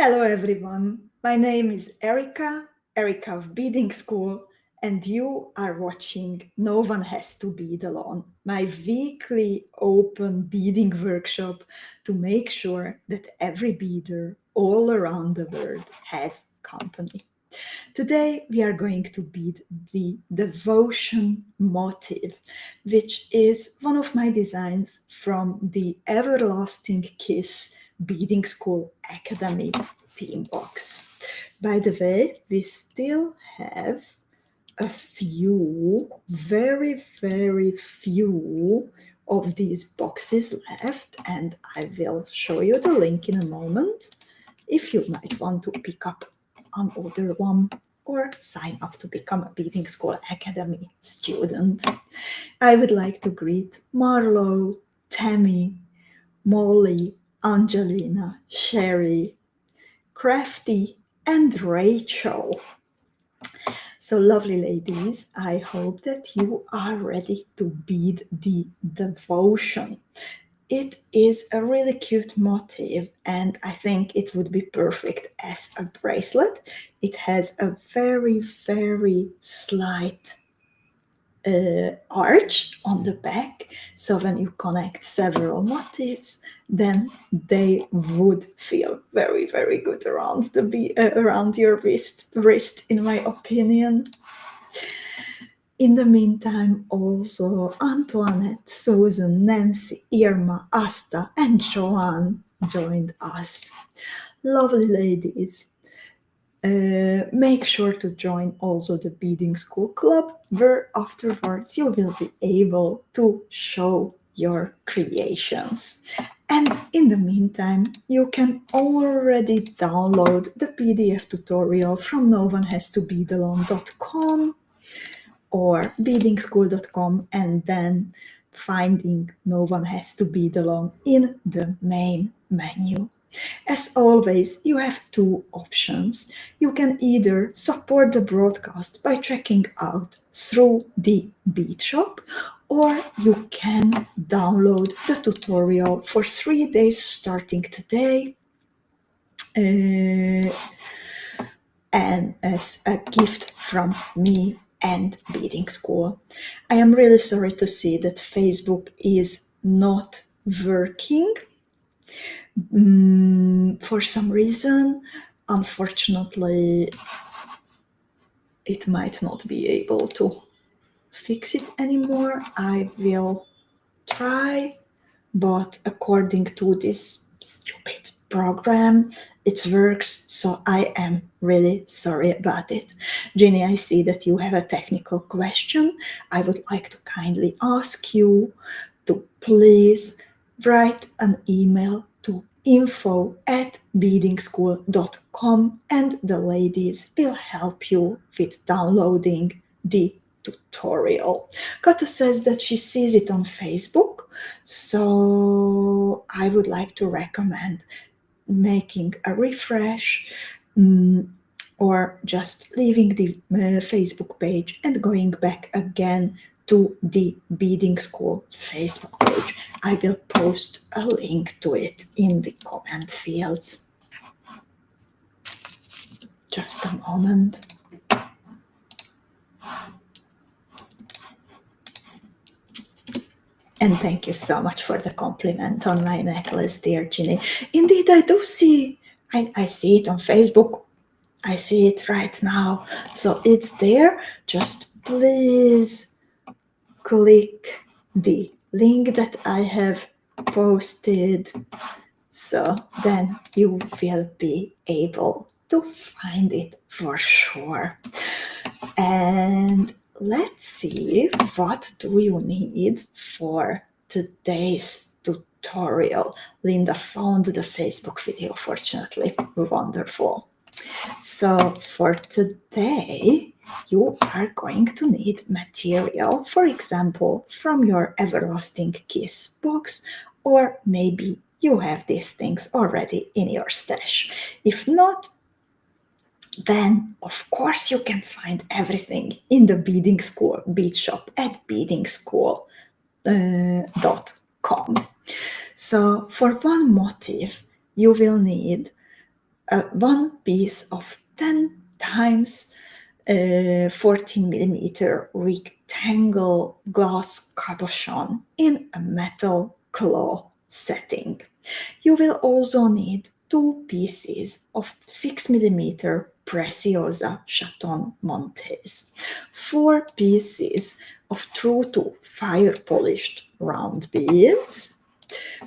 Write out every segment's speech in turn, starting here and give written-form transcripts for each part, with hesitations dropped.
Hello everyone, my name is Erika of Beadingschool, and you are watching No One Has to Bead Alone, my weekly open beading workshop to make sure that every beader all around the world has company. Today we are going to bead the devotion motif, which is one of my designs from the Everlasting Kiss Beading School Academy theme box. By the way, we still have a few, very few of these boxes left, and I will show you the link in a moment if you might want to pick up another one or sign up to become a Beading School Academy student. I would like to greet Marlo, Tammy, Molly, Angelina, Sherry, Crafty, and Rachel. So lovely ladies, I hope that you are ready to bead the devotion. It is a really cute motif, and I think it would be perfect as a bracelet. It has a very slight arch on the back, so when you connect several motifs, then they would feel very good around around your wrist, in my opinion. In the meantime, also Antoinette, Susan, Nancy, Irma, Asta, and Joanne joined us. Lovely ladies. Make sure to join also the Beading School Club, where afterwards you will be able to show your creations. And in the meantime, you can already download the PDF tutorial from noonehas2beadalone.com or beadingschool.com, and then finding No One Has to Bead Alone in the main menu. As always, you have two options. You can either support the broadcast by checking out through the Bead shop, or you can download the tutorial for 3 days starting today, and as a gift from me and Beading School. I am really sorry to see that Facebook is not working for some reason. Unfortunately, it might not be able to fix it anymore. I will try, but according to this stupid program, it works, so I am really sorry about it. Ginny, I see that you have a technical question. I would like to kindly ask you to please write an email to info@beadingschool.com, and the ladies will help you with downloading the tutorial. Kata says that she sees it on Facebook, so I would like to recommend making a refresh, or just leaving the Facebook page and going back again to the Beading School Facebook page. I will post a link to it in the comment fields. Just a moment. And thank you so much for the compliment on my necklace, dear Ginny. Indeed, I do see, I see it on Facebook. I see it right now. So it's there. Just please click the link that I have posted, so then you will be able to find it for sure. And let's see, what do you need for today's tutorial? Linda found the Facebook video, fortunately. Wonderful. So for today, you are going to need material, for example, from your Everlasting Kiss box, or maybe you have these things already in your stash. If not, then of course you can find everything in the Beading School bead shop at beading.com. So for one motif, you will need one piece of 10 times 14 millimeter rectangle glass cabochon in a metal claw setting. You will also need 2 pieces of 6 millimeter Preciosa Chaton Montes, 4 pieces of true to fire polished round beads,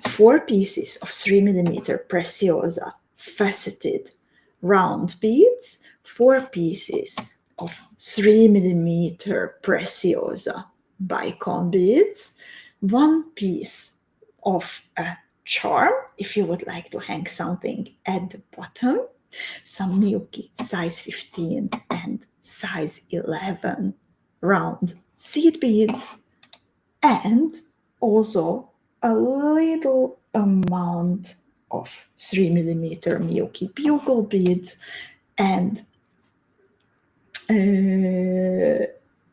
4 pieces of 3 millimeter Preciosa faceted round beads, 4 pieces of 3 millimeter Preciosa bicone beads, 1 piece of a charm if you would like to hang something at the bottom, some Miyuki size 15 and size 11 round seed beads, and also a little amount of 3 millimeter Miyuki bugle beads, and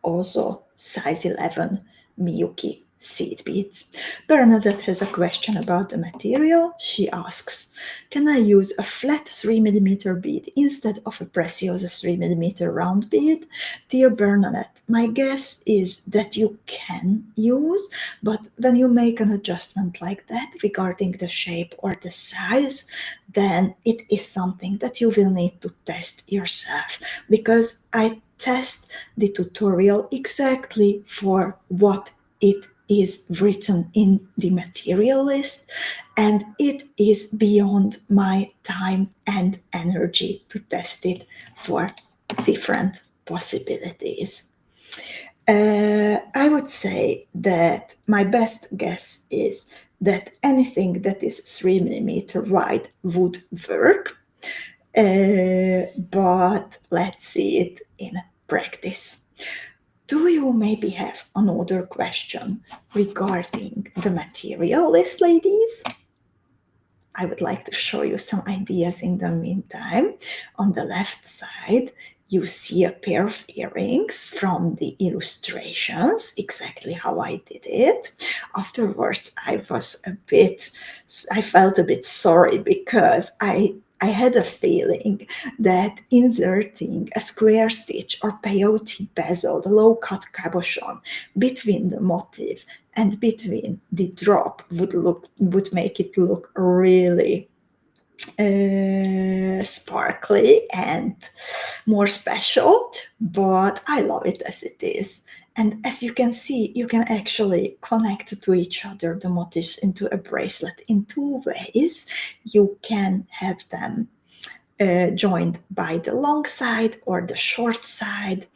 also size 11 Miyuki seed beads. Bernadette has a question about the material. She asks, can I use a flat 3 millimeter bead instead of a Preciosa 3 millimeter round bead? Dear Bernadette, my guess is that you can use, but when you make an adjustment like that regarding the shape or the size, then it is something that you will need to test yourself, because I test the tutorial exactly for what it is written in the material list, and it is beyond my time and energy to test it for different possibilities. I would say that my best guess is that anything that is 3 millimeter wide would work, but let's see it in practice. Do you maybe have another question regarding the material list, ladies? I would like to show you some ideas in the meantime. On the left side, you see a pair of earrings from the illustrations, exactly how I did it. Afterwards, I felt a bit sorry because I had a feeling that inserting a square stitch or peyote bezel, the low-cut cabochon, between the motif and between the drop would make it look really sparkly and more special, but I love it as it is. And as you can see, you can actually connect to each other the motifs into a bracelet in 2 ways. You can have them joined by the long side or the short side,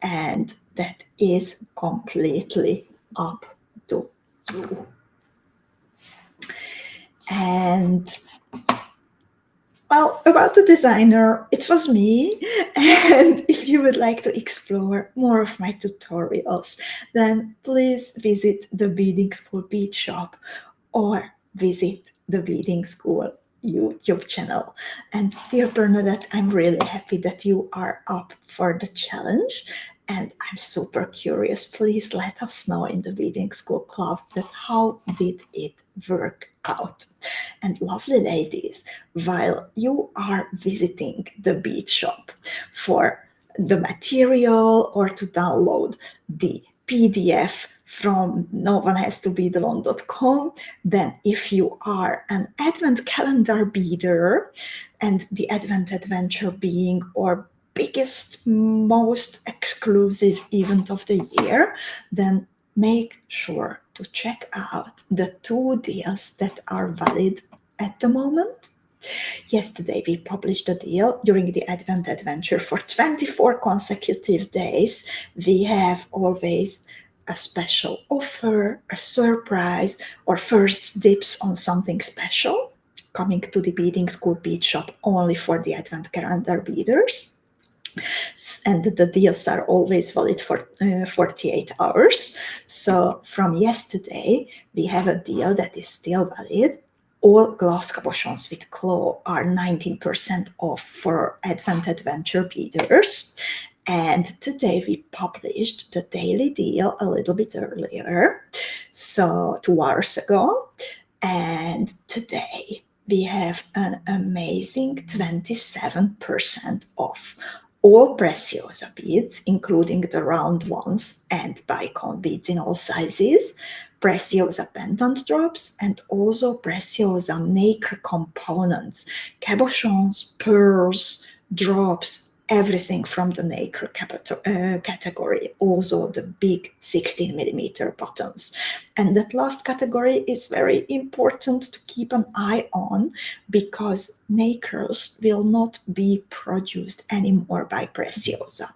and that is completely up to you. And well, about the designer, it was me. And if you would like to explore more of my tutorials, then please visit the Beading School Bead Shop or visit the Beading School YouTube channel. And dear Bernadette, I'm really happy that you are up for the challenge. And I'm super curious. Please let us know in the Beading School Club that how did it work out. And lovely ladies, while you are visiting the bead shop for the material or to download the PDF from novanhastobeadalone.com, then if you are an advent calendar beader, and the Advent Adventure being our biggest, most exclusive event of the year, then make sure to check out the 2 deals that are valid at the moment. Yesterday we published a deal during the Advent Adventure for 24 consecutive days. We have always a special offer, a surprise, or first dips on something special coming to the Beading School Bead Shop only for the Advent calendar beaders. And the deals are always valid for 48 hours. So from yesterday, we have a deal that is still valid. All glass cabochons with claw are 19% off for Advent Adventure beaders. And today we published the daily deal a little bit earlier, so 2 hours ago. And today we have an amazing 27% off all Preciosa beads, including the round ones and bicone beads in all sizes, Preciosa pendant drops, and also Preciosa nacre components, cabochons, pearls, drops, everything from the nacre category, also the big 16 millimeter buttons. And that last category is very important to keep an eye on, because nacres will not be produced anymore by Preciosa.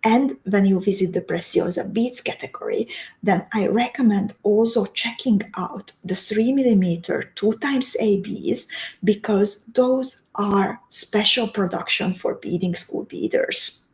And when you visit the Preciosa beads category, then I recommend also checking out the 3 millimeter 2xABs, because those are special production for beading school beaders.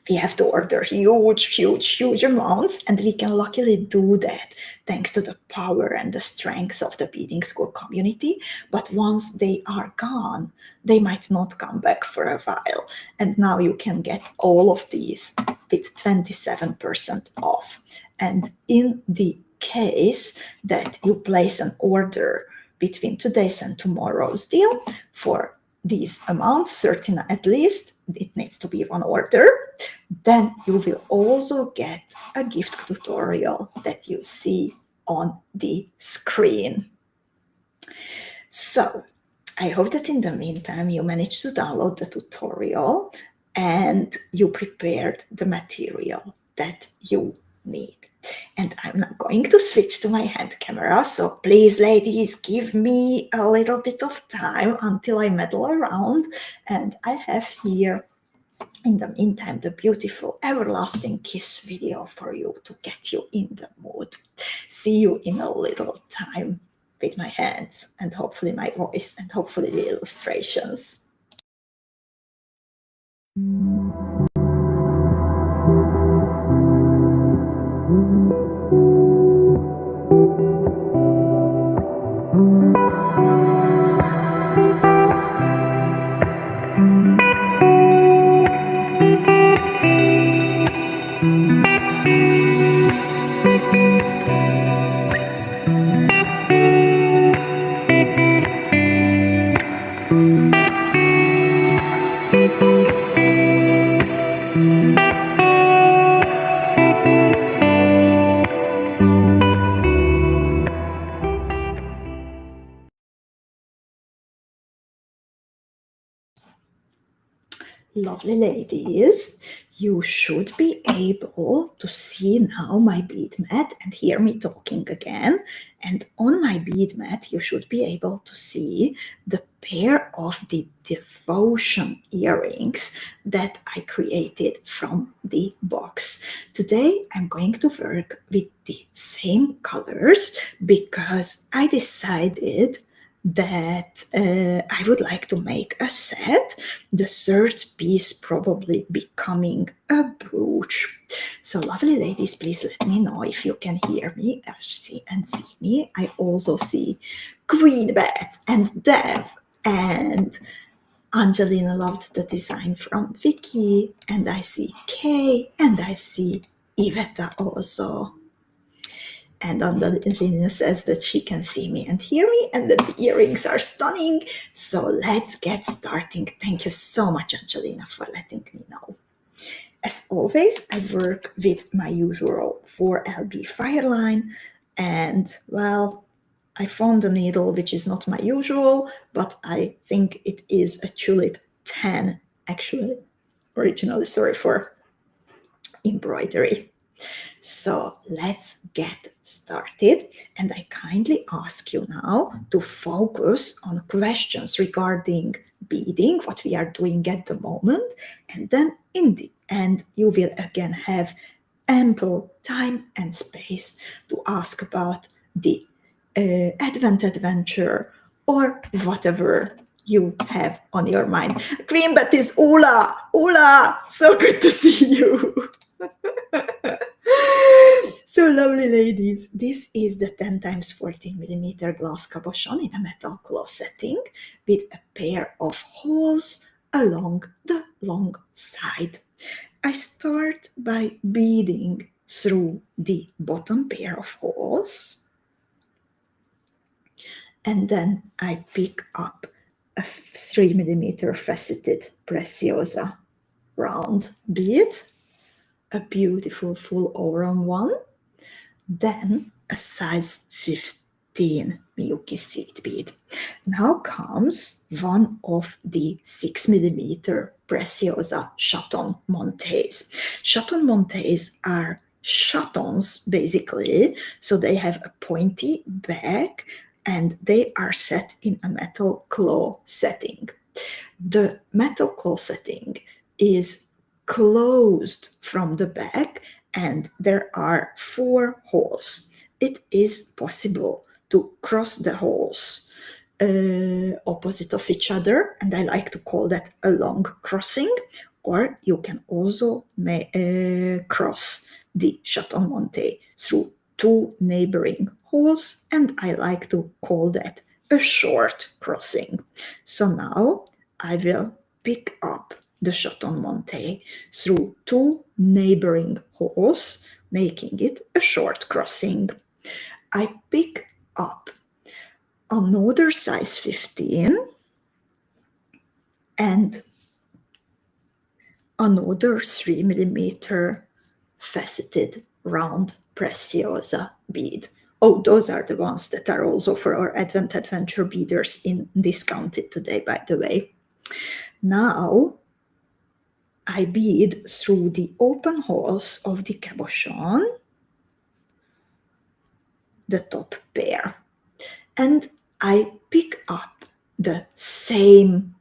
We have to order huge amounts, and we can luckily do that thanks to the power and the strength of the beading school community. But once they are gone, they might not come back for a while. And now you can get all of these with 27% off. And in the case that you place an order between today's and tomorrow's deal for these amounts, certain at least, it needs to be one order, then you will also get a gift tutorial that you see on the screen. So I hope that in the meantime you managed to download the tutorial and you prepared the material that you need. And I'm now going to switch to my hand camera, so please, ladies, give me a little bit of time until I meddle around. And I have here, in the meantime, the beautiful Everlasting Kiss video for you to get you in the mood. See you in a little time with my hands and hopefully my voice and hopefully the illustrations. Lovely ladies, you should be able to see now my bead mat and hear me talking again. And on my bead mat, you should be able to see the pair of the devotion earrings that I created from the box. Today, I'm going to work with the same colors because I decided that I would like to make a set, the third piece probably becoming a brooch. So lovely ladies, please let me know if you can hear me and see me. I also see Queen Bat and Dev, and Angelina loved the design from Vicky, and I see Kay, and I see Iveta also. And Angelina says that she can see me and hear me and that the earrings are stunning. So let's get starting. Thank you so much, Angelina, for letting me know. As always, I work with my usual 4LB Fireline. And, well, I found a needle which is not my usual, but I think it is a Tulip 10, actually, originally. Sorry for embroidery. So let's get started, and I kindly ask you now to focus on questions regarding beading, what we are doing at the moment, and then in the end you will again have ample time and space to ask about the Advent adventure or whatever you have on your mind. Queen Bet is Ula! Ula! So good to see you! So lovely ladies, this is the 10x14mm glass cabochon in a metal claw setting with a pair of holes along the long side. I start by beading through the bottom pair of holes, And then I pick up a 3mm faceted preciosa round bead, a beautiful full aurum one, then a size 15 milky seed bead. Now comes one of the 6mm preciosa chaton montes. Chaton montes are chatons basically, so they have a pointy back and they are set in a metal claw setting. The metal claw setting is closed from the back and there are 4 holes. It is possible to cross the holes opposite of each other, and I like to call that a long crossing, or you can also cross the chaton monte through 2 neighboring holes, and I like to call that a short crossing. So now I will pick up the chaton monte through 2 neighboring holes, making it a short crossing. I pick up another size 15 and another 3mm faceted round preciosa bead. Oh, those are the ones that are also for our Advent Adventure beaders in discounted today, by the way. Now I bead through the open holes of the cabochon, the top pair, and I pick up the same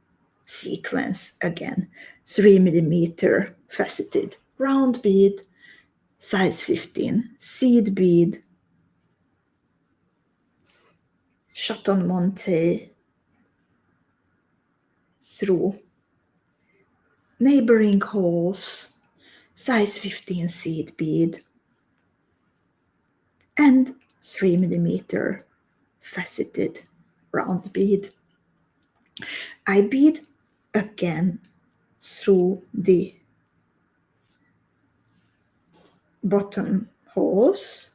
sequence again, 3mm faceted round bead, size 15 seed bead, chaton monte through neighboring holes, size 15 seed bead, and 3mm faceted round bead. I bead again through the bottom holes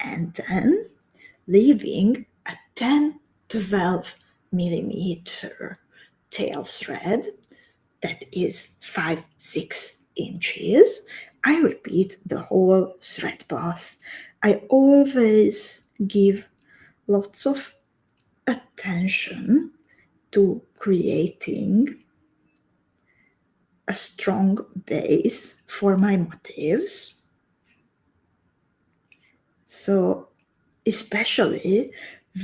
and then leaving a 10-12 millimeter tail thread that is 5-6 inches. I repeat the whole thread path. I always give lots of attention to creating a strong base for my motifs. So especially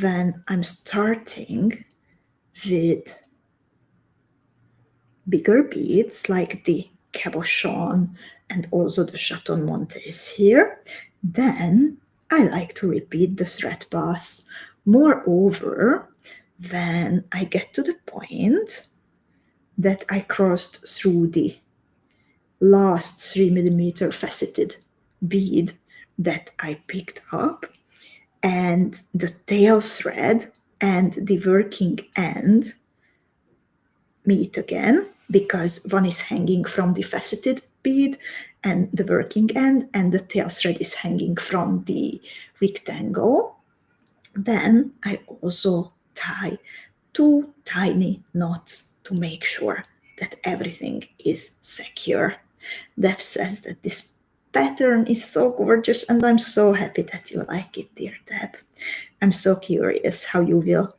when I'm starting with bigger beads like the cabochon and also the chaton montes here, then I like to repeat the thread path. Moreover, when I get to the point that I crossed through the last 3mm faceted bead that I picked up, and the tail thread and the working end meet again, because one is hanging from the faceted bead and the working end, and the tail thread is hanging from the rectangle. Then I also tie 2 tiny knots to make sure that everything is secure. Deb says that this pattern is so gorgeous, and I'm so happy that you like it, dear Deb. I'm so curious how you will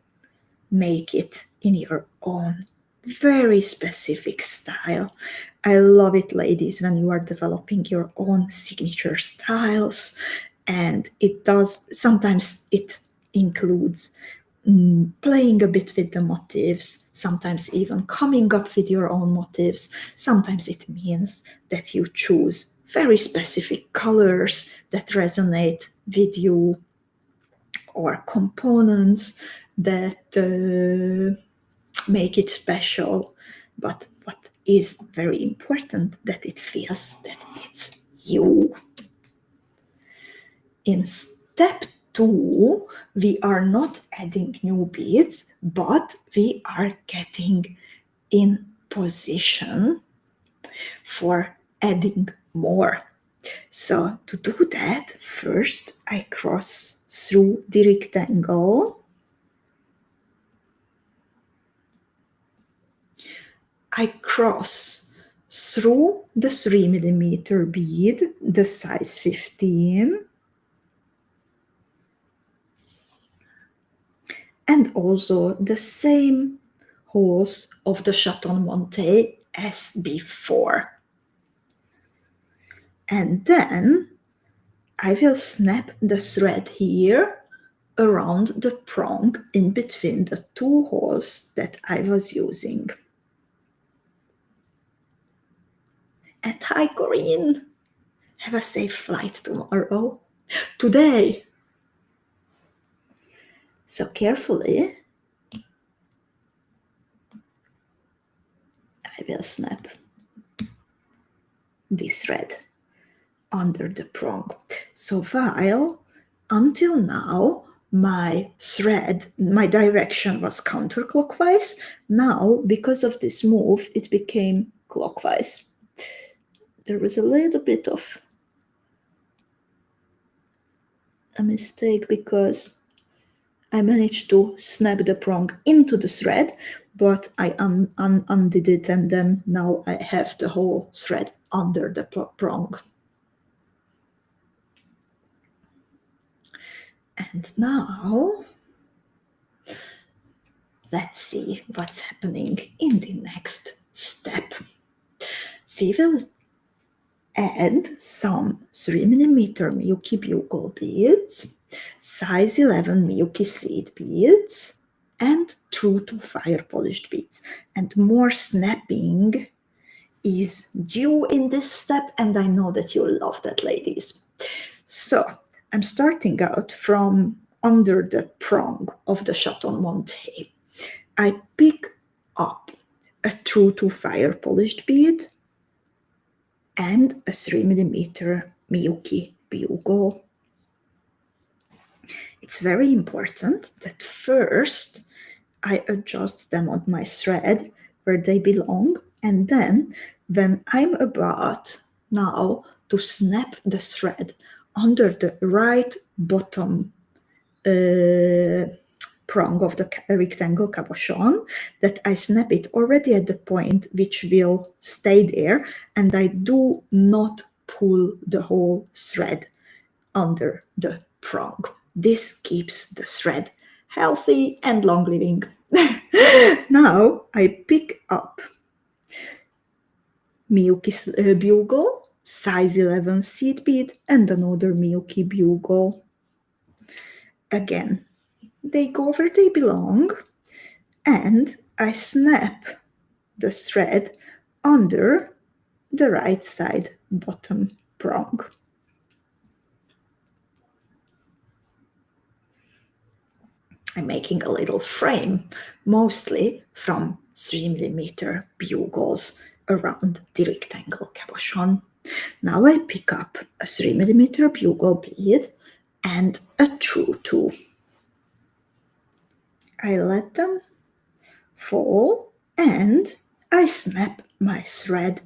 make it in your own very specific style. I love it, ladies, when you are developing your own signature styles, and sometimes it includes playing a bit with the motifs, sometimes even coming up with your own motifs. Sometimes it means that you choose very specific colors that resonate with you, or components that make it special. But what is very important, that it feels that it's you. In step 2, we are not adding new beads, but we are getting in position for adding more. So to do that, first I cross through the rectangle. I cross through the 3mm bead, the size 15, and also the same holes of the chaton monté as before. And then I will snap the thread here around the prong in between the two holes that I was using. And hi, Corinne! Have a safe flight tomorrow. Today! So carefully, I will snap this thread under the prong. So while until now my thread, my direction was counterclockwise, now because of this move it became clockwise. There was a little bit of a mistake because I managed to snap the prong into the thread, but I undid it, and then now I have the whole thread under the prong. And now, let's see what's happening in the next step. We will add some 3mm Miyuki bugle beads, size 11 Miyuki seed beads, and true to fire polished beads. And more snapping is due in this step, and I know that you'll love that, ladies. So I'm starting out from under the prong of the chaton monté. I pick up a true to fire polished bead and a 3mm Miyuki bugle. It's very important that first I adjust them on my thread where they belong, and then when I'm about now to snap the thread under the right bottom prong of the rectangle cabochon, that I snap it already at the point which will stay there, and I do not pull the whole thread under the prong. This keeps the thread healthy and long living. Now I pick up Miyuki bugle, size 11 seed bead, and another Miyuki bugle. Again, they go where they belong, and I snap the thread under the right side bottom prong. I'm making a little frame, mostly from 3mm bugles around the rectangle cabochon. Now I pick up a 3mm bugle bead and a true to. I let them fall and I snap my thread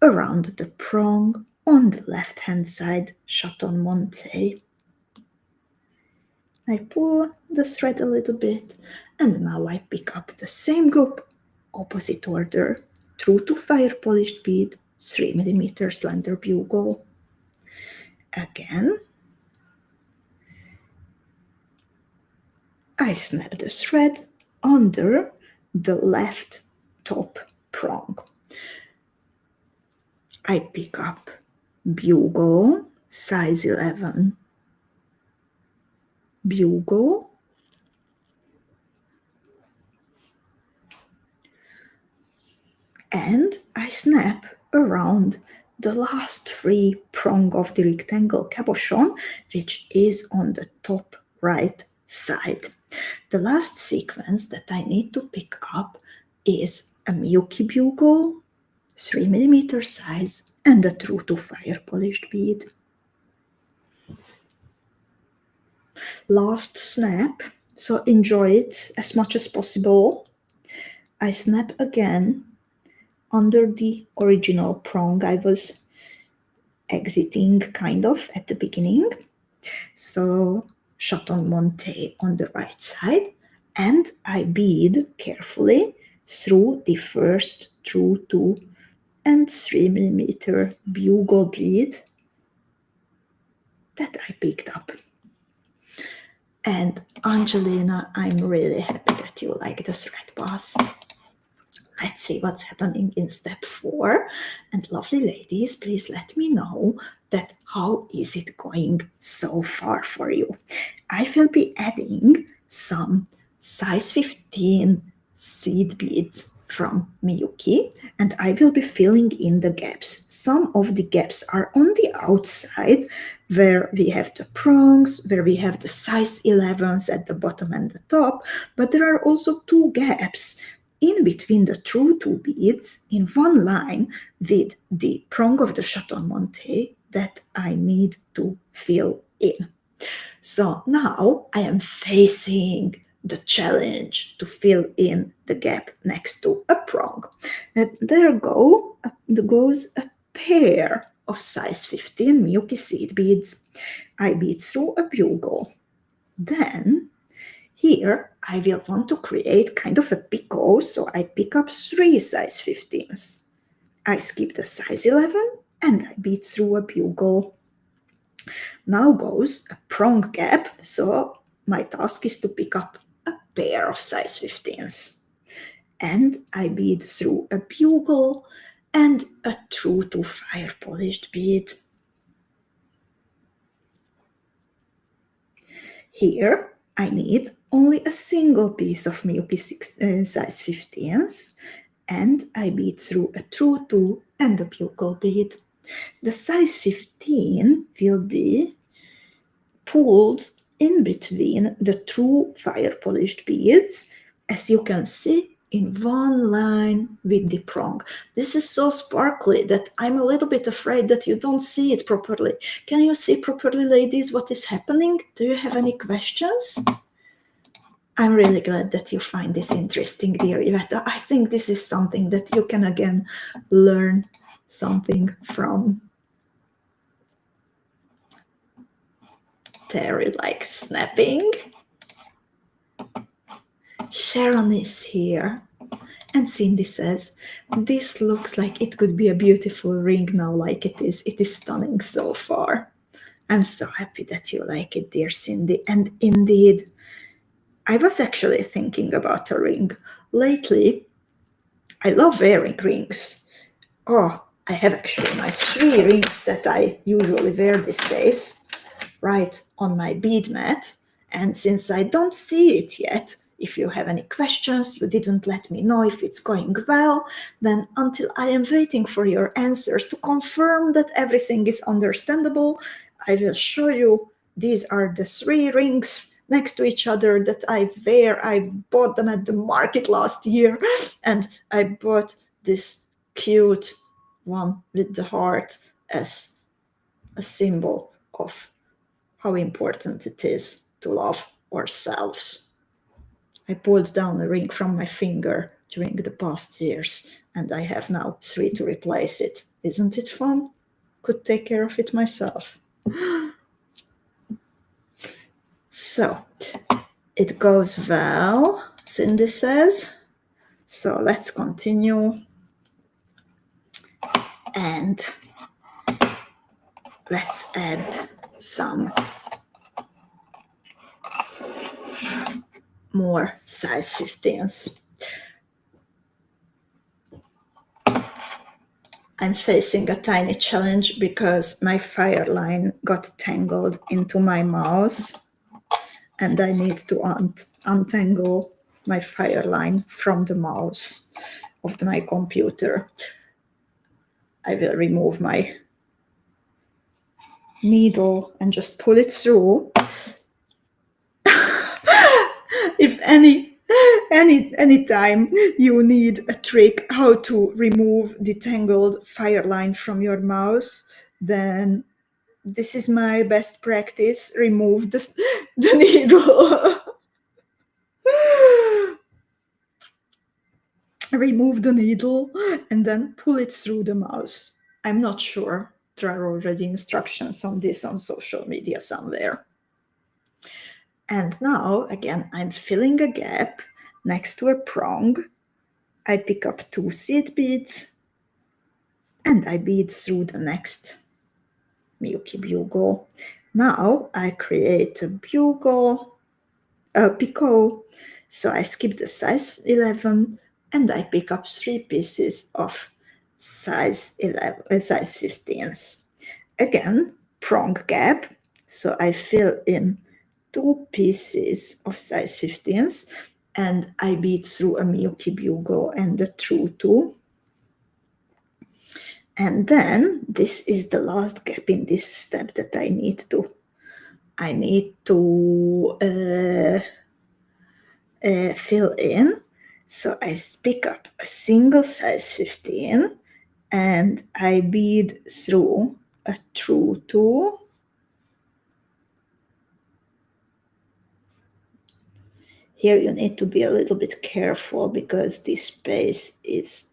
around the prong on the left hand side chaton monté. I pull the thread a little bit, and now I pick up the same group, opposite order, true to fire polished bead, 3mm slender bugle. Again, I snap the thread under the left top prong. I pick up bugle, size 11 bugle, and I snap around the last three prong of the rectangle cabochon, which is on the top right side. The last sequence that I need to pick up is a Miyuki bugle, 3mm size, and a true to fire polished bead. Last snap, so enjoy it as much as possible. I snap again under the original prong I was exiting kind of at the beginning. So chaton monte on the right side, and I bead carefully through the first true 2 and 3 millimeter bugle bead that I picked up. And Angelina, I'm really happy that you like the thread path. Let's see what's happening in step 4. And lovely ladies, please let me know that how is it going so far for you. I will be adding some size 15 seed beads from Miyuki, and I will be filling in the gaps. Some of the gaps are on the outside where we have the prongs, where we have the size 11s at the bottom and the top, but there are also 2 gaps in between the true 2 beads in one line with the prong of the chaton monte that I need to fill in. So now I am facing the challenge to fill in the gap next to a prong. And there goes a pair of size 15 Miyuki seed beads. I bead through a bugle. Then here I will want to create kind of a picot, so I pick up 3 size 15s. I skip the size 11 and I bead through a bugle. Now goes a prong gap, so my task is to pick up a pair of size 15s. And I bead through a bugle and a true to fire polished bead. Here I need only a single piece of Miyuki size 15s, and I bead through a true 2 and a bugle bead. The size 15 will be pulled in between the two fire polished beads, as you can see, in one line with the prong. This is so sparkly that I'm a little bit afraid that you don't see it properly. Can you see properly, ladies, what is happening? Do you have any questions? I'm really glad that you find this interesting, dear Iveta. I think this is something that you can again learn something from. Terry likes snapping. Sharon is here. And Cindy says, this looks like it could be a beautiful ring now, like it is. It is stunning so far. I'm so happy that you like it, dear Cindy. And indeed, I was actually thinking about a ring. Lately, I love wearing rings. Oh, I have actually my 3 rings that I usually wear these days, right on my bead mat. And since I don't see it yet, if you have any questions, you didn't let me know if it's going well, then until I am waiting for your answers to confirm that everything is understandable, I will show you. These are the 3 rings next to each other that I wear. I bought them at the market last year, and I bought this cute one with the heart as a symbol of how important it is to love ourselves. I pulled down a ring from my finger during the past years, and I have now 3 to replace it. Isn't it fun? Could take care of it myself. So, it goes well, Cindy says. So let's continue. And let's add some more size 15s. I'm facing a tiny challenge because my fire line got tangled into my mouse, and I need to untangle my fire line from the mouse of my computer. I will remove my needle and just pull it through. If any time you need a trick how to remove the tangled fire line from your mouse, then this is my best practice. Remove the needle. Remove the needle and then pull it through the mouse. I'm not sure. There are already instructions on this on social media somewhere. And now, again, I'm filling a gap next to a prong. I pick up 2 seed beads and I bead through the next Milky bugle. Now I create a bugle, a picot. So I skip the size 11 and I pick up 3 pieces of size 11, size 15s. Again, prong gap. So I fill in 2 pieces of size 15s and I bead through a Milky bugle and a true 2. And then this is the last gap in this step that I need to fill in. So I pick up a single size 15 and I bead through a true 2. Here you need to be a little bit careful because this space is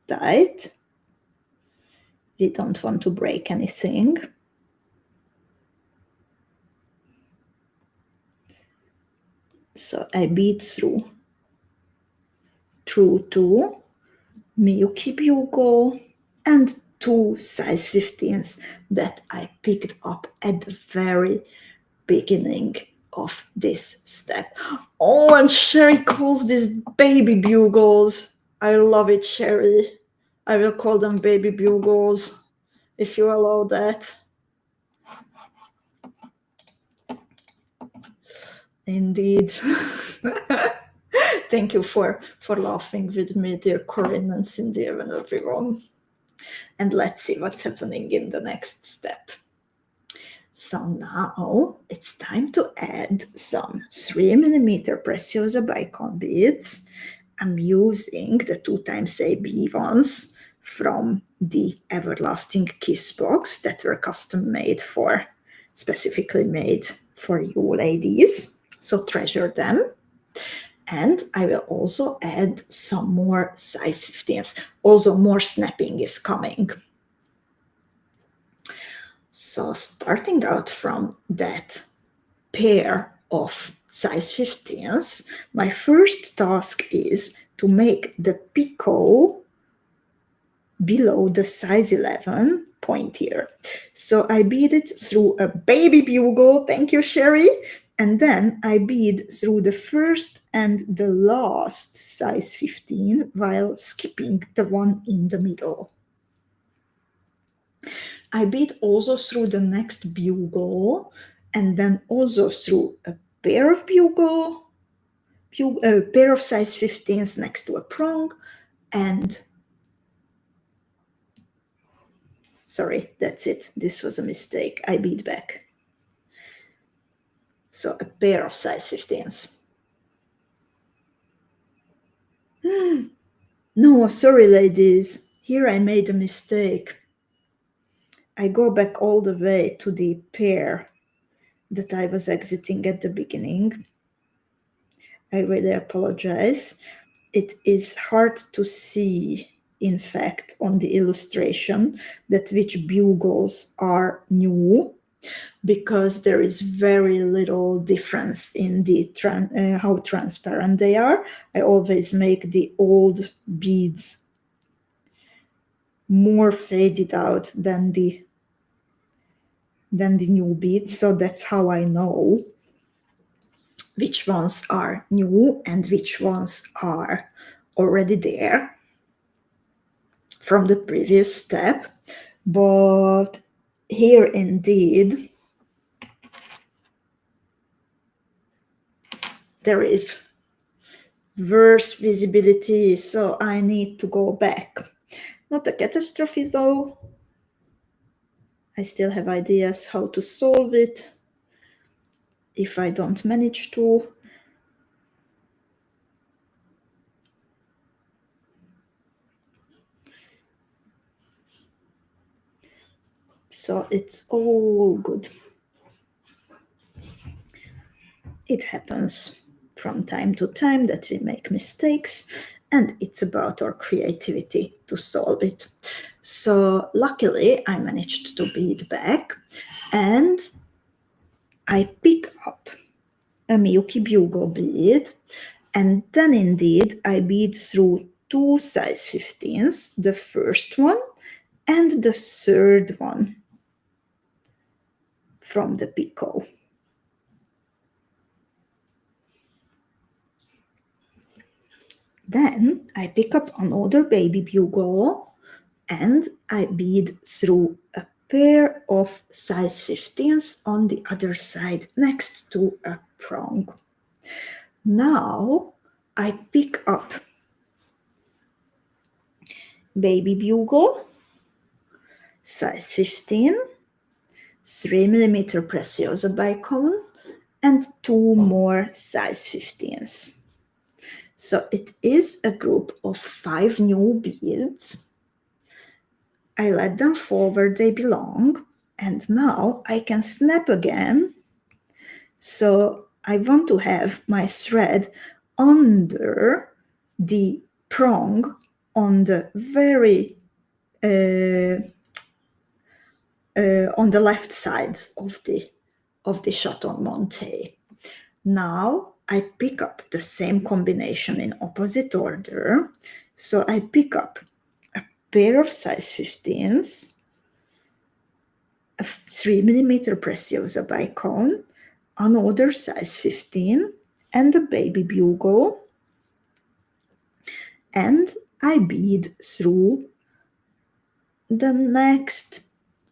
tight. We don't want to break anything. So I bead through true 2, Milky bugle, and 2 size 15s that I picked up at the very beginning of this step. Oh, and Sherry calls these baby bugles. I love it, Sherry. I will call them baby bugles if you allow that. Indeed. Thank you for laughing with me, dear Corinne and Cindy and everyone. And let's see what's happening in the next step. So now it's time to add some 3mm Preciosa bicone beads. I'm using the 2xAB ones from the Everlasting Kiss box that were custom made specifically made for you ladies. So treasure them. And I will also add some more size 15s. Also more snapping is coming. So starting out from that pair of size 15s, my first task is to make the picot below the size 11 point here. So I bead it through a baby bugle, thank you, Sherry, and then I bead through the first and the last size 15 while skipping the one in the middle. I bead also through the next bugle and then also through a pair of a pair of size 15s next to a prong, and sorry, that's it. This was a mistake. I bead back. So a pair of size 15s. No, sorry, ladies. Here I made a mistake. I go back all the way to the pair that I was exiting at the beginning. I really apologize. It is hard to see, in fact, on the illustration that which bugles are new, because there is very little difference in the how transparent they are. I always make the old beads more faded out than the new beads, so that's how I know which ones are new and which ones are already there from the previous step. But here indeed there is worse visibility, so I need to go back. Not a catastrophe though. I still have ideas how to solve it if I don't manage to. So it's all good. It happens from time to time that we make mistakes, and it's about our creativity to solve it. So luckily I managed to bead back, and I pick up a Milky Bugle bead, and then indeed I bead through 2 size 15s, the first one and the third one from the picot. Then I pick up another baby bugle and I bead through a pair of size 15s on the other side next to a prong. Now I pick up baby bugle, size 15, 3mm Preciosa bicone, and 2 more size 15s. So it is a group of 5 new beads. I let them fall where they belong, and now I can snap again. So I want to have my thread under the prong on the very on the left side of the chaton monte. Now I pick up the same combination in opposite order. So I pick up a pair of size 15s, a 3mm Preciosa bicone, another size 15, and a baby bugle. And I bead through the next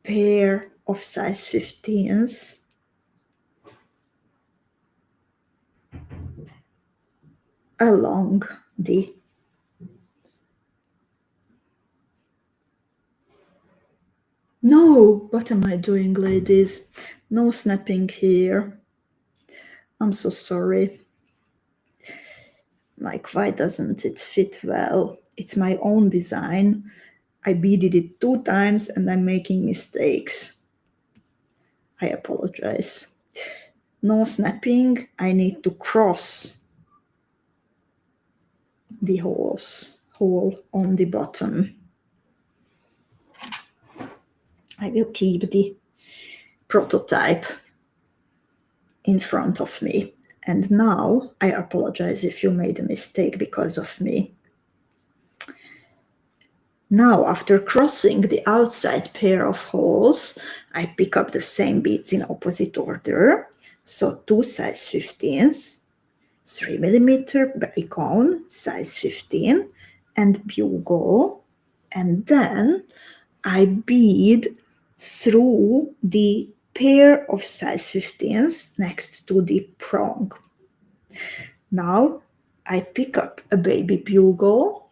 pair of size 15s along the No, what am I doing, ladies? No snapping here. I'm so sorry. Like, why doesn't it fit well? It's my own design. I beaded it 2 times and I'm making mistakes. I apologize. No snapping. I need to cross the hole on the bottom. I will keep the prototype in front of me. And now I apologize if you made a mistake because of me. Now, after crossing the outside pair of holes, I pick up the same beads in opposite order. So 2 size 15s, 3mm bicone, size 15, and bugle. And then I bead through the pair of size 15s next to the prong. Now I pick up a baby bugle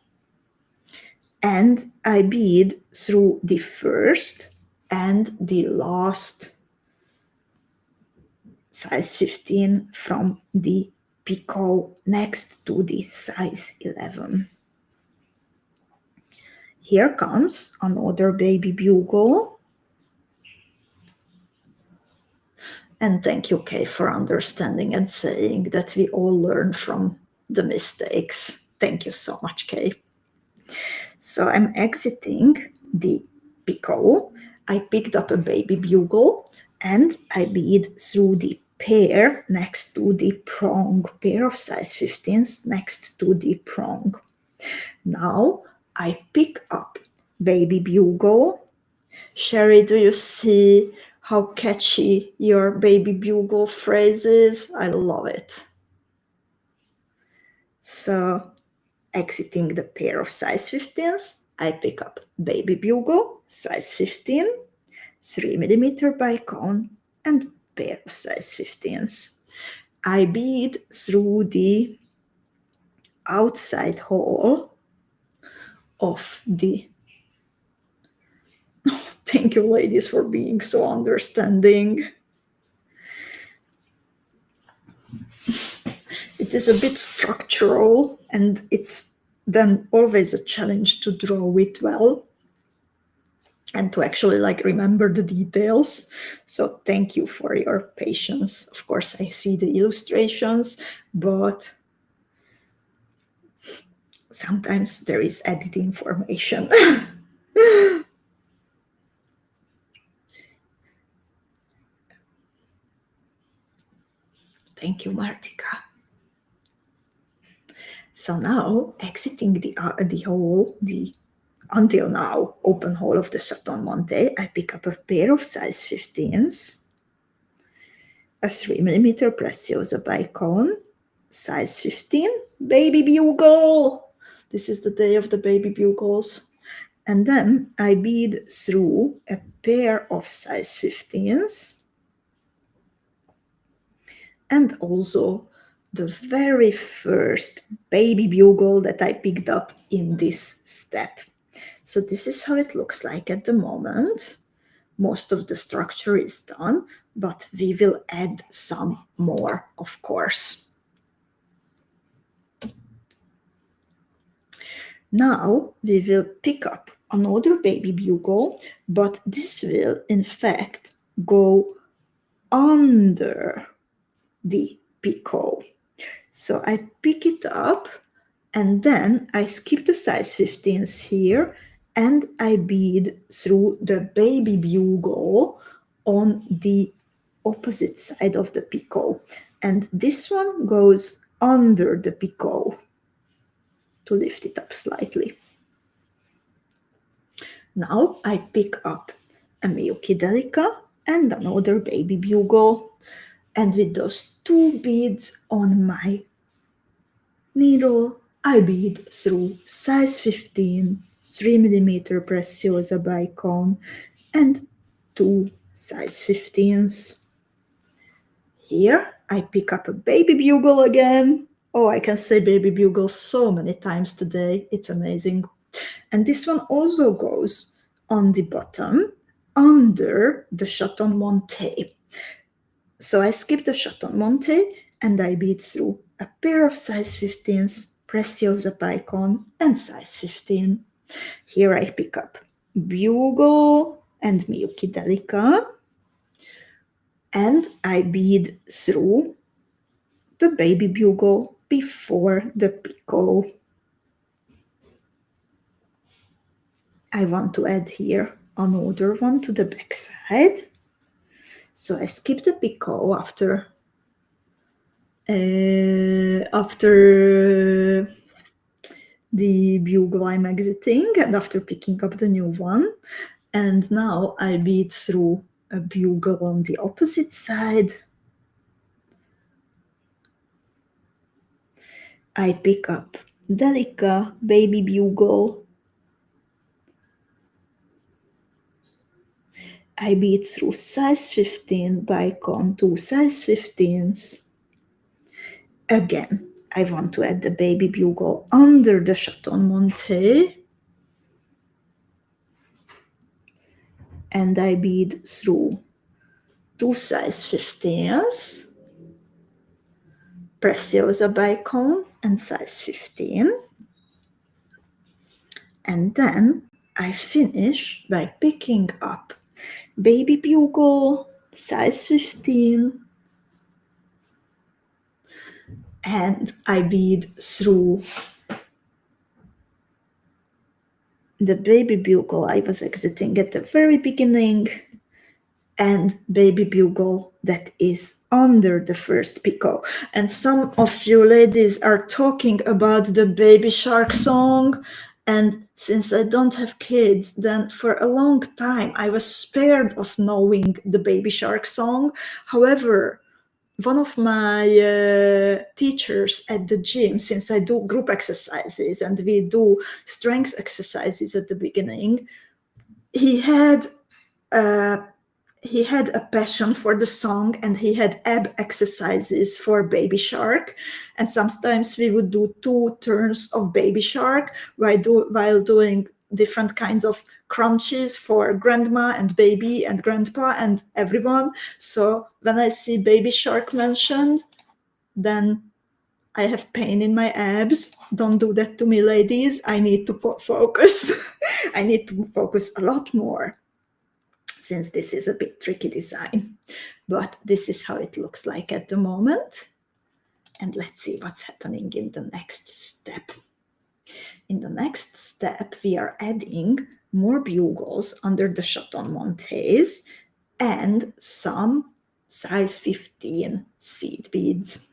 and I bead through the first and the last size 15 from the picot next to the size 11. Here comes another baby bugle. And thank you, Kay, for understanding and saying that we all learn from the mistakes. Thank you so much, Kay. So I'm exiting the picot. I picked up a baby bugle and I bead through the pair next to the prong, pair of size 15s next to the prong. Now I pick up baby bugle. Sherry, do you see how catchy your baby bugle phrase is? I love it. So exiting the pair of size 15s, I pick up baby bugle, size 15, 3mm bicone, and pair of size 15s. I bead through the outside hole of the Thank you, ladies, for being so understanding. It is a bit structural, and it's then always a challenge to draw it well and to actually remember the details. So thank you for your patience. Of course, I see the illustrations, but sometimes there is added information. Thank you, Martika. So now, exiting the hole, the until now open hole of the Chaton Monte, I pick up a pair of size 15s, a 3mm Preciosa bicone, size 15, baby bugle. This is the day of the baby bugles. And then I bead through a pair of size 15s and also the very first baby bugle that I picked up in this step. So this is how it looks like at the moment. Most of the structure is done, but we will add some more, of course. Now we will pick up another baby bugle, but this will in fact go under the picot. So I pick it up and then I skip the size 15s here and I bead through the baby bugle on the opposite side of the picot. And this one goes under the picot to lift it up slightly. Now I pick up a Milky Delica and another baby bugle. And with those two beads on my needle, I bead through size 15, 3mm Preciosa bicone, and two size 15s. Here I pick up a baby bugle again. Oh, I can say baby bugle so many times today. It's amazing. And this one also goes on the bottom under the Chaton Monte. So I skip the Chaton Monte and I bead through a pair of size 15s, Preciosa bicone, and size 15. Here I pick up bugle and Milky Delica, and I bead through the baby bugle before the picot. I want to add here another one to the back side. So I skip the picot after the bugle I'm exiting and after picking up the new one. And now I bead through a bugle on the opposite side. I pick up Delica, baby bugle. I bead through size 15 bicone, two size 15s. Again, I want to add the baby bugle under the Chaton Monte. And I bead through two size 15s, Preciosa bicone and size 15. And then I finish by picking up baby bugle, size 15, and I bead through the baby bugle I was exiting at the very beginning and baby bugle that is under the first picot. And some of you ladies are talking about the Baby Shark song, and since I don't have kids, then for a long time I was spared of knowing the Baby Shark song. However, one of my teachers at the gym, since I do group exercises and we do strength exercises at the beginning, he had a passion for the song and he had ab exercises for Baby Shark. And sometimes we would do 2 turns of Baby Shark while doing different kinds of crunches for grandma and baby and grandpa and everyone. So when I see Baby Shark mentioned, then I have pain in my abs. Don't do that to me, ladies. I need to focus. I need to focus a lot more, since this is a bit tricky design. But this is how it looks like at the moment. And let's see what's happening in the next step. In the next step, we are adding more bugles under the Chaton Montes and some size 15 seed beads.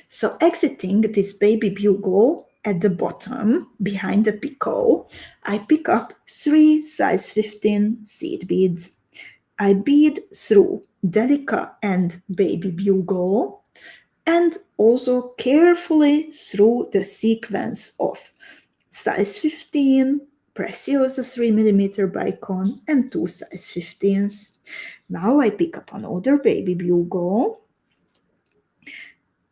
So exiting this baby bugle at the bottom behind the picot, I pick up 3 size 15 seed beads. I bead through Delica and baby bugle and also carefully through the sequence of size 15, Preciosa 3mm bicone, and 2 size 15s. Now I pick up another baby bugle,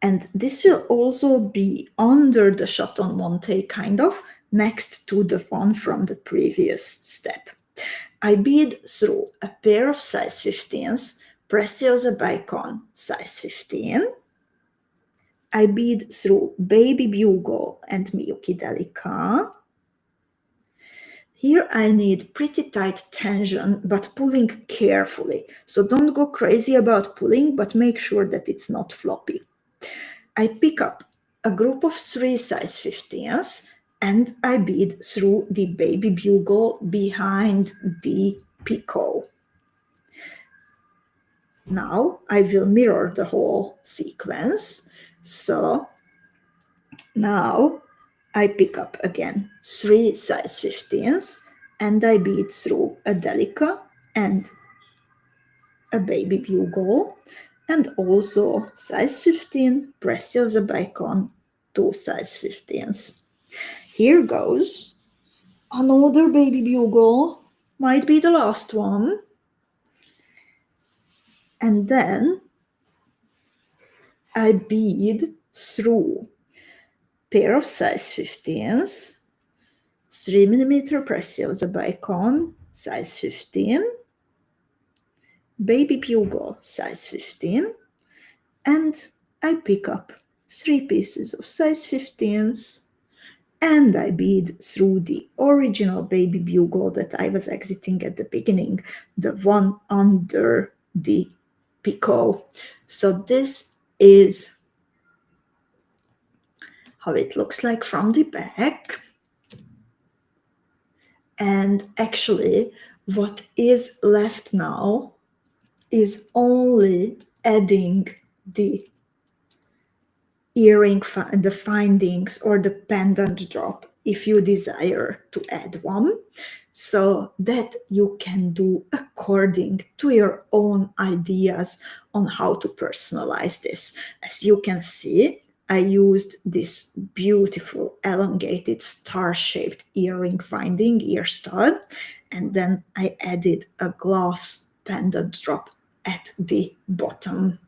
and this will also be under the chaton monte, kind of next to the one from the previous step. I bead through a pair of size 15s, Preciosa bicone size 15. I bead through baby bugle and Miyuki Delica. Here I need pretty tight tension, but pulling carefully. So don't go crazy about pulling, but make sure that it's not floppy. I pick up a group of 3 size 15s and I bead through the baby bugle behind the picot. Now I will mirror the whole sequence. So now I pick up again 3 size 15s and I bead through a Delica and a baby bugle and also size 15 Preciosa bicone, 2 size 15s. Here goes another baby bugle, might be the last one. And then I bead through pair of size 15s, 3mm Preciosa bicone, size 15, baby bugle, size 15, and I pick up 3 pieces of size 15s, and I bead through the original baby bugle that I was exiting at the beginning, the one under the picot. So this is how it looks like from the back. And actually, what is left now is only adding the earring, the findings or the pendant drop if you desire to add one, so that you can do according to your own ideas on how to personalize this. As you can see, I used this beautiful elongated star-shaped earring finding ear stud, and then I added a glass pendant drop at the bottom.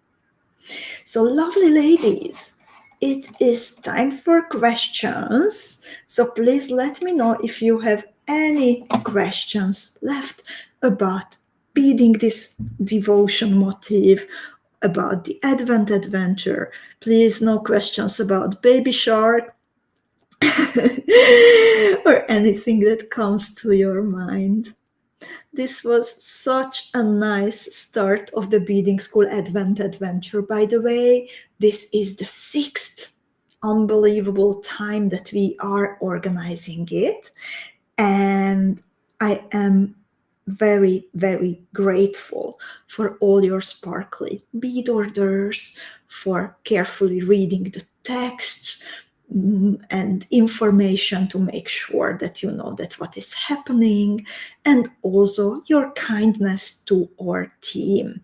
So lovely ladies, it is time for questions. So please let me know if you have any questions left about beading this devotion motif, about the Advent adventure. Please, no questions about baby shark or anything that comes to your mind. This was such a nice start of the Beading School Advent Adventure. By the way, this is the 6th unbelievable time that we are organizing it. And I am very, very grateful for all your sparkly bead orders, for carefully reading the texts, and information to make sure that you know that what is happening, and also your kindness to our team.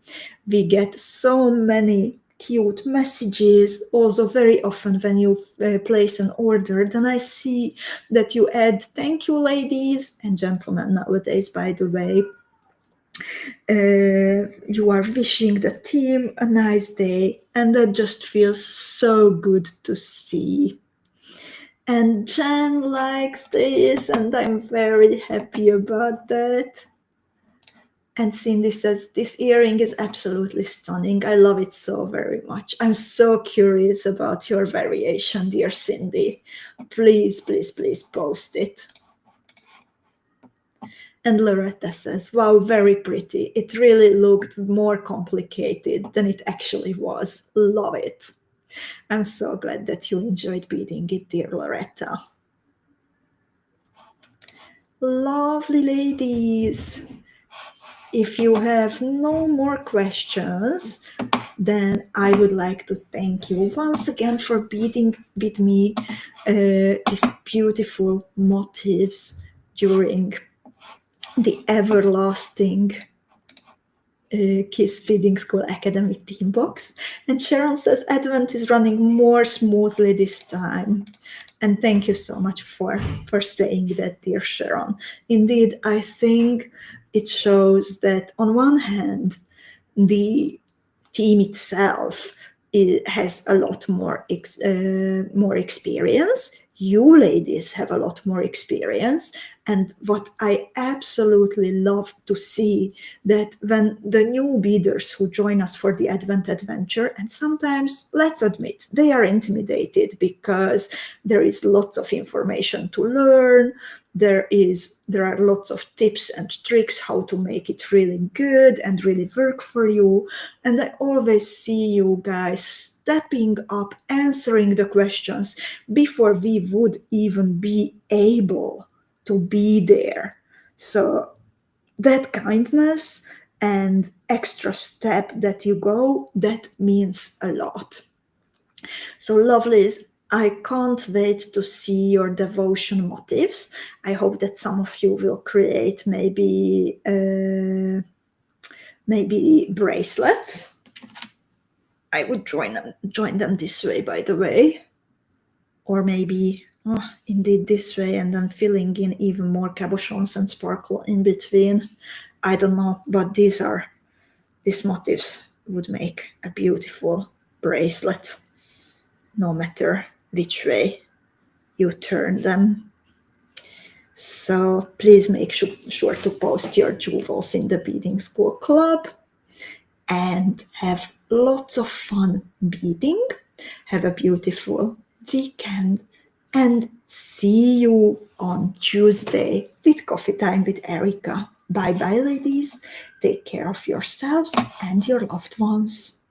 We get so many cute messages. Also, very often when you place an order, then I see that you add thank you ladies and gentlemen nowadays, by the way. You are wishing the team a nice day, and that just feels so good to see. And Jen likes this, and I'm very happy about that. And Cindy says, this earring is absolutely stunning. I love it so very much. I'm so curious about your variation, dear Cindy. Please, please, please post it. And Loretta says, wow, very pretty. It really looked more complicated than it actually was. Love it. I'm so glad that you enjoyed beading it, dear Loretta. Lovely ladies. if you have no more questions, then I would like to thank you once again for beading with me these beautiful motifs during the everlasting Kiss Feeding School Academy Team Box. And Sharon says Advent is running more smoothly this time. And thank you so much for saying that, dear Sharon. Indeed, I think it shows that on one hand, the team itself has a lot more experience. You ladies have a lot more experience. And what I absolutely love to see, that when the new beaders who join us for the Advent adventure, and sometimes, let's admit, they are intimidated because there is lots of information to learn. There are lots of tips and tricks how to make it really good and really work for you. And I always see you guys stepping up, answering the questions before we would even be able to be there. So that kindness and extra step that you go, that means a lot. So lovelies, I can't wait to see your devotion motifs. I hope that some of you will create maybe bracelets. I would join them this way, by the way. Or maybe, indeed this way, and then filling in even more cabochons and sparkle in between. I don't know, but these motifs would make a beautiful bracelet, no matter which way you turn them. So please make sure to post your jewels in the Beading School Club and have lots of fun beading. Have a beautiful weekend and see you on Tuesday with Coffee Time with Erika. Bye bye, ladies. Take care of yourselves and your loved ones.